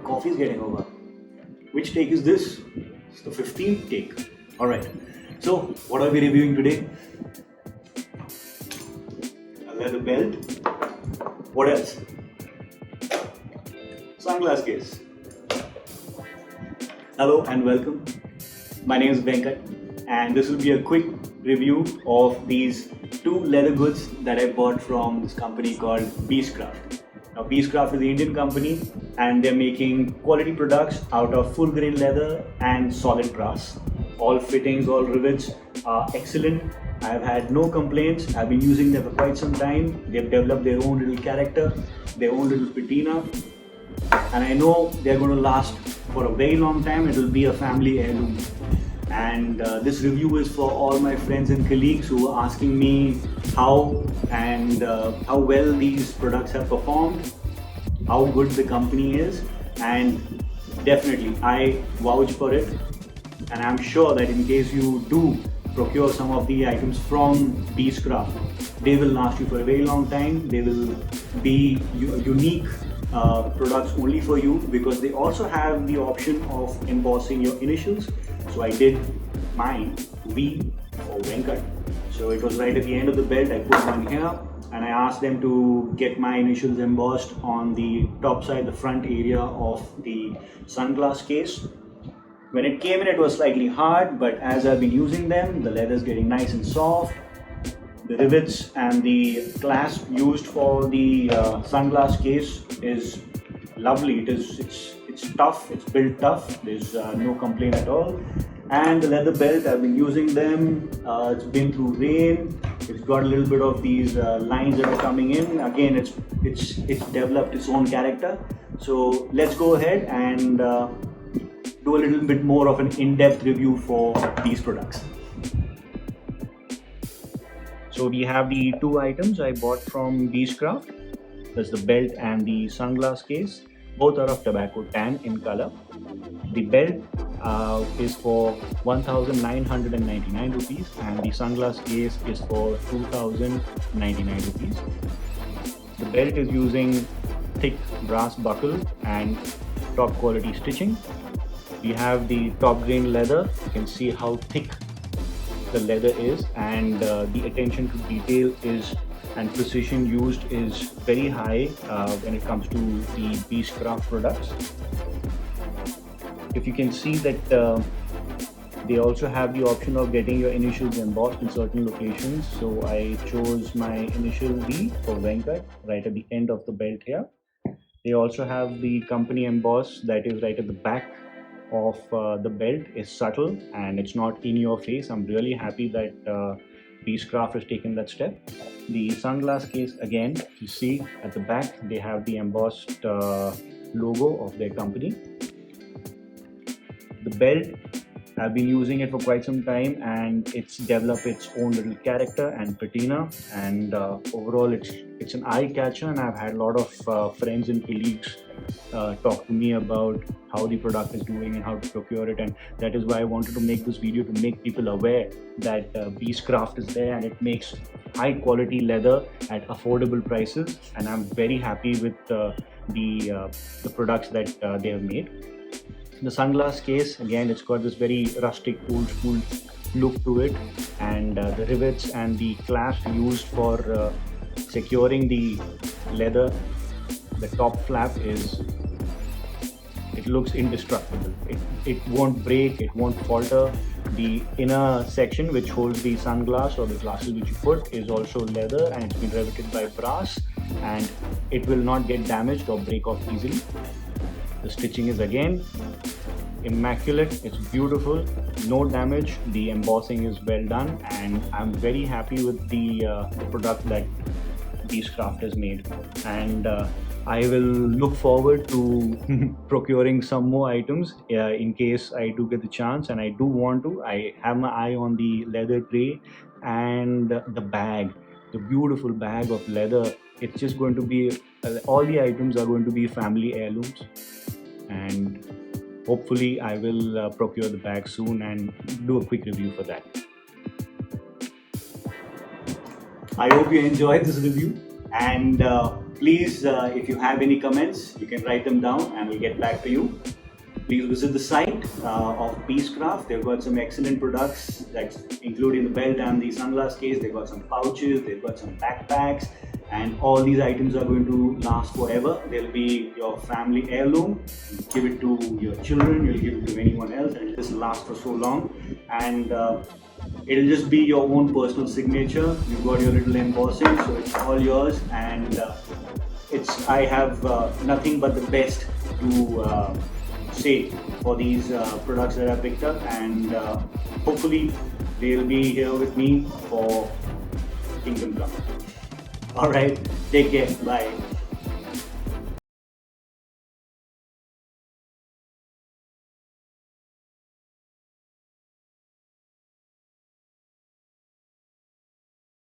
Coffee is getting over. Which take is this? It's the 15th take. Alright. So, what are we reviewing today? A leather belt. What else? Sunglass case. Hello and welcome. My name is Venkat, and this will be a quick review of these two leather goods that I bought from this company called Beechcraft. Now, Beechcraft is an Indian company, and they're making quality products out of full grain leather and solid brass. All fittings, all rivets are excellent. I've had no complaints. I've been using them for quite some time. They've developed their own little character, their own little patina, and I know they're going to last for a very long time. It will be a family heirloom. And this review is for all my friends and colleagues who are asking me how well these products have performed, how good the company is, and definitely I vouch for it. And I'm sure that in case you do procure some of the items from Beechcraft, they will last you for a very long time. They will be unique products only for you, because they also have the option of embossing your initials. So I did mine, V for Venkat. So it was right at the end of the belt. I put one here and I asked them to get my initials embossed on the top side, the front area of the sunglass case. When it came in, it was slightly hard, but as I've been using them, the leather is getting nice and soft. The rivets and the clasp used for the sunglass case is lovely. It's tough. It's built tough. There's no complaint at all. And the leather belt, I've been using them. It's been through rain. It's got a little bit of these lines that are coming in. Again, it's developed its own character. So let's go ahead and do a little bit more of an in-depth review for these products. So we have the two items I bought from Beechcraft. There's the belt and the sunglass case. Both are of tobacco tan in color. The belt is for 1,999 rupees and the sunglass case is for 2,099 rupees. The belt is using thick brass buckle and top quality stitching. We have the top grain leather. You can see how thick the leather is, and the attention to detail is and precision used is very high when it comes to the Beechcraft products. If you can see that they also have the option of getting your initials embossed in certain locations. So I chose my initial V for Venkat right at the end of the belt here. They also have the company emboss that is right at the back of the belt. Is subtle and it's not in your face. I'm really happy that Beechcraft has taken that step. The sunglass case, again, you see at the back they have the embossed logo of their company. The belt, I've been using it for quite some time and it's developed its own little character and patina, and overall it's an eye catcher, and I've had a lot of friends and colleagues talk to me about how the product is doing and how to procure it, and that is why I wanted to make this video, to make people aware that Beechcraft is there and it makes high quality leather at affordable prices, and I'm very happy with the products that they have made. The sunglass case, again, it's got this very rustic, old school look to it, and the rivets and the clasp used for securing the leather, the top flap it looks indestructible. It won't break, it won't falter. The inner section which holds the sunglass or the glasses which you put is also leather, and it's been riveted by brass, and it will not get damaged or break off easily. The stitching is again immaculate. It's beautiful, no damage. The embossing is well done, and I'm very happy with the product that Beechcraft has made, and I will look forward to procuring some more items in case I do get the chance, and I do want to. I have my eye on the leather tray and the bag, the beautiful bag of leather. It's just going to be, all the items are going to be family heirlooms, and hopefully I will procure the bag soon and do a quick review for that. I hope you enjoyed this review, And please, if you have any comments, you can write them down and we'll get back to you. Please visit the site of Beastcraft. They've got some excellent products, that's including the belt and the sunglass case. They've got some pouches, they've got some backpacks, and all these items are going to last forever. They'll be your family heirloom. You give it to your children, you'll give it to anyone else, and it'll just last for so long. And it'll just be your own personal signature. You've got your little embossing, so it's all yours. And I have nothing but the best to say for these products that I picked up, and hopefully they'll be here with me for Kingdom Come. Alright, take care, bye.